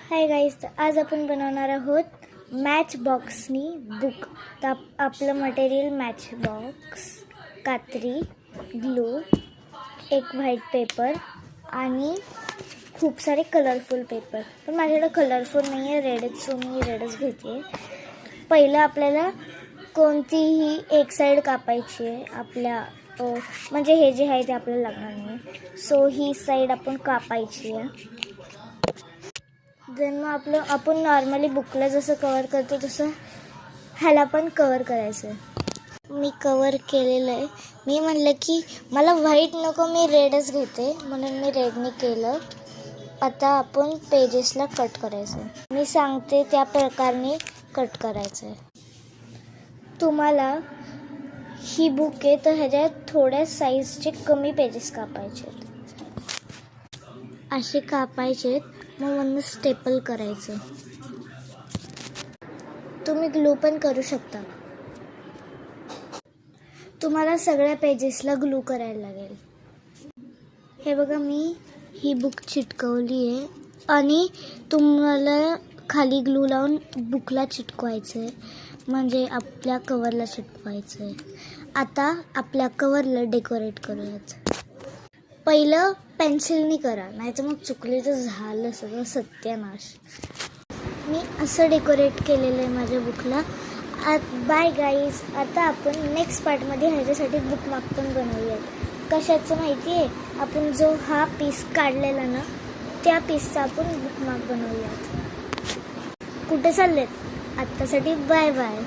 Hi guys, आज आपण बनवणार आहोत मॅच बॉक्सनी बुक. तर आपलं मटेरियल मॅच बॉक्स, कात्री, ग्लू, एक व्हाईट पेपर आणि खूप सारे कलरफुल पेपर. पण माझ्याकडे कलरफुल नाही आहे, रेडच, सो मी रेडच घेते. पहिलं आपल्याला कोणतीही एक साईड कापायची आहे आपल्या, म्हणजे हे जे आहे ते आपल्याला लागणार नाही. सो ही साईड आपण कापायची आहे. देन मग आपण नॉर्मली बुकला जसं कवर करतो तसं ह्याला पण कवर करायचं आहे. मी कवर केलेलं आहे. मी म्हणलं की मला व्हाईट नको, मी रेडच घेते, म्हणून मी रेडने केलं. आता आपण पेजेसला कट करायचं आहे. मी सांगते त्या प्रकारे कट करायचं आहे. तुम्हाला ही बुक आहे तर ह्याच्यात थोड्या साईजचे कमी पेजेस कापायचे आहेत. असे कापायचे, मग म्हणून स्टेपल करायचं. तुम्ही ग्लू पण करू शकता. तुम्हाला सगळ्या पेजेसला ग्लू करायला लागेल. हे बघा, मी ही बुक चिटकवली आहे आणि तुम्हाला खाली ग्लू लावून बुकला चिटकवायचं आहे, म्हणजे आपल्या कवरला चिटकवायचं आहे. आता आपल्या कवरला डेकोरेट करूयात. पहिलं पेन्सिलनी करा, नाही तर मग चुकले तर झालं सगळं सत्यानाश. मी असं डेकोरेट केलेलं आहे माझ्या बुकला. बाय गाईज, आता आपण नेक्स्ट पार्टमध्ये ह्याच्यासाठी बुकमार्क पण बनवूयात. कशाचं माहिती आहे? आपण जो हा पीस काढलेला ना, त्या पीसचा आपण बुकमार्क बनवूयात. कुठे चाललेत? आत्तासाठी बाय बाय.